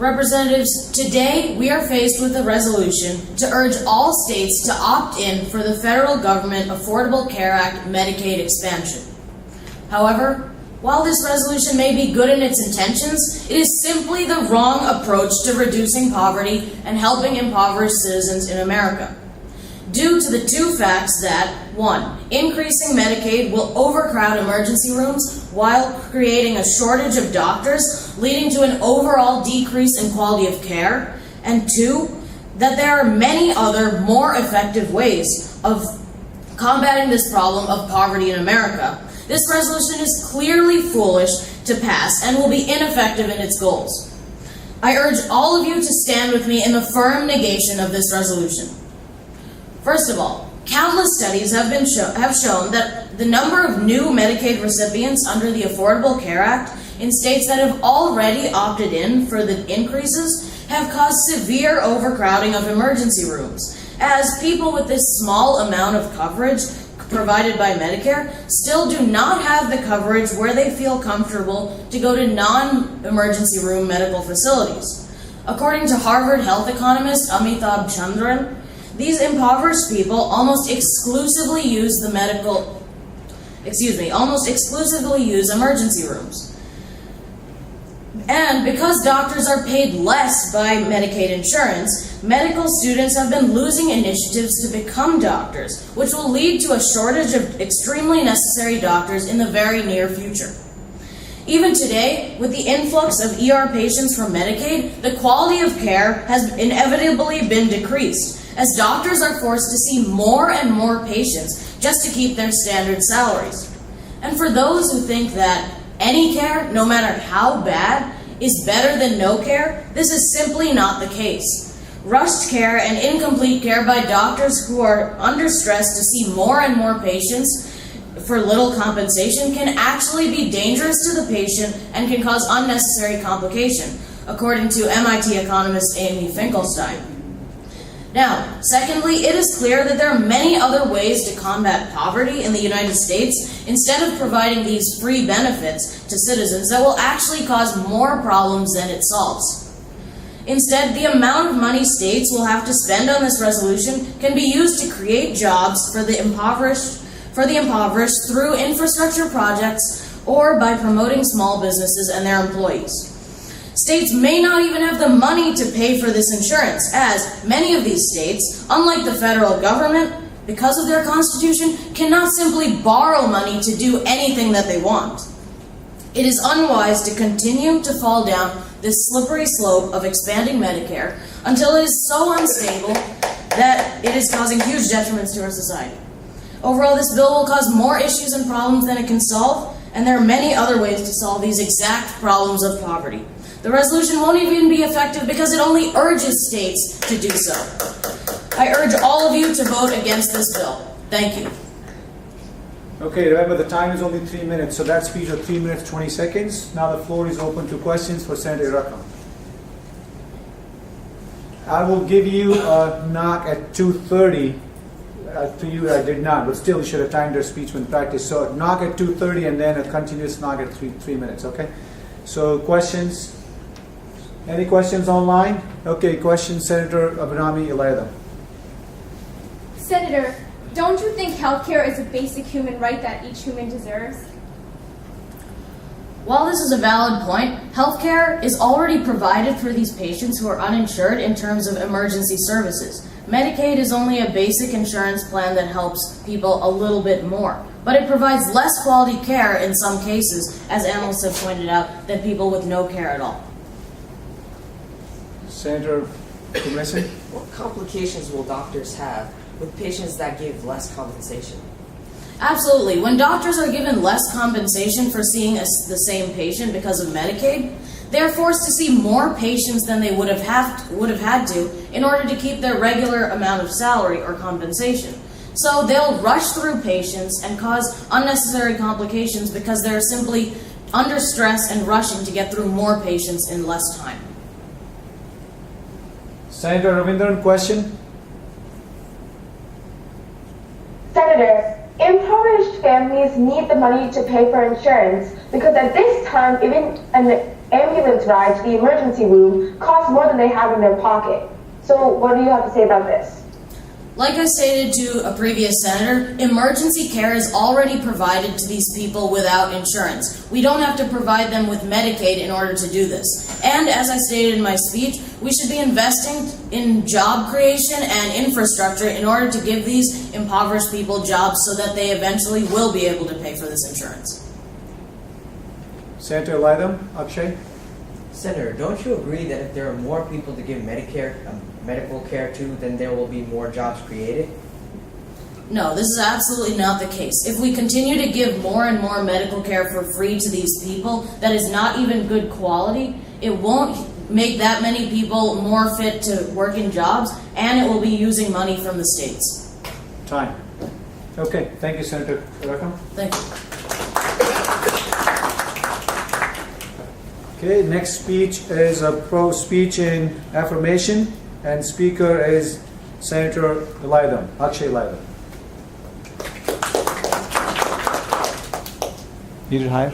Representatives, today we are faced with a resolution to urge all states to opt in for the federal government Affordable Care Act Medicaid expansion. However, while this resolution may be good in its intentions, it is simply the wrong approach to reducing poverty and helping impoverished citizens in America. Due to the two facts that, 1, increasing Medicaid will overcrowd emergency rooms while creating a shortage of doctors, leading to an overall decrease in quality of care, and 2, that there are many other more effective ways of combating this problem of poverty in America. This resolution is clearly foolish to pass and will be ineffective in its goals. I urge all of you to stand with me in the firm negation of this resolution. First of all, countless studies have shown that the number of new Medicaid recipients under the Affordable Care Act in states that have already opted in for the increases have caused severe overcrowding of emergency rooms, as people with this small amount of coverage provided by Medicare still do not have the coverage where they feel comfortable to go to non-emergency room medical facilities. According to Harvard health economist Amitabh Chandran, these impoverished people almost exclusively use emergency rooms. And because doctors are paid less by Medicaid insurance, medical students have been losing initiatives to become doctors, which will lead to a shortage of extremely necessary doctors in the very near future. Even today, with the influx of ER patients from Medicaid, the quality of care has inevitably been decreased, as doctors are forced to see more and more patients just to keep their standard salaries. And for those who think that any care, no matter how bad, is better than no care, this is simply not the case. Rushed care and incomplete care by doctors who are under stress to see more and more patients for little compensation can actually be dangerous to the patient and can cause unnecessary complication, according to MIT economist Amy Finkelstein. Now, secondly, it is clear that there are many other ways to combat poverty in the United States instead of providing these free benefits to citizens that will actually cause more problems than it solves. Instead, the amount of money states will have to spend on this resolution can be used to create jobs for the impoverished through infrastructure projects or by promoting small businesses and their employees. States may not even have the money to pay for this insurance, as many of these states, unlike the federal government, because of their constitution, cannot simply borrow money to do anything that they want. It is unwise to continue to fall down this slippery slope of expanding Medicare until it is so unstable that it is causing huge detriments to our society. Overall, this bill will cause more issues and problems than it can solve, and there are many other ways to solve these exact problems of poverty. The resolution won't even be effective because it only urges states to do so. I urge all of you to vote against this bill. Thank you. Okay, remember the time is only 3 minutes, so that speech was 3 minutes 20 seconds. Now the floor is open to questions for Senator Irakam. I will give you a knock at 2:30. To you, I did not, but still you should have timed your speech when practice. So a knock at 2:30 and then a continuous knock at 3 minutes, okay? So questions? Any questions online? Okay, questions, Senator Abrami Ilayada. Senator, don't you think healthcare is a basic human right that each human deserves? While this is a valid point, healthcare is already provided for these patients who are uninsured in terms of emergency services. Medicaid is only a basic insurance plan that helps people a little bit more, but it provides less quality care in some cases, as analysts have pointed out, than people with no care at all. Senator Kumleson? What complications will doctors have with patients that give less compensation? Absolutely. When doctors are given less compensation for seeing the same patient because of Medicaid, they're forced to see more patients than they would have had to in order to keep their regular amount of salary or compensation. So they'll rush through patients and cause unnecessary complications because they're simply under stress and rushing to get through more patients in less time. Senator Ravindran, question? Senator, Impoverished families need the money to pay for insurance because at this time, even an ambulance ride to the emergency room costs more than they have in their pocket. So what do you have to say about this? Like I stated to a previous senator, emergency care is already provided to these people without insurance. We don't have to provide them with Medicaid in order to do this. And as I stated in my speech, we should be investing in job creation and infrastructure in order to give these impoverished people jobs so that they eventually will be able to pay for this insurance. Senator Latham, Akshay? Senator, don't you agree that if there are more people to give medical care to, then there will be more jobs created? No, this is absolutely not the case. If we continue to give more and more medical care for free to these people that is not even good quality, it won't make that many people more fit to work in jobs, and it will be using money from the states. Time. Okay, thank you, Senator Irakam. Thank you. Okay, next speech is a pro speech in affirmation, and speaker is Senator Latham, Akshay Latham. Needed higher?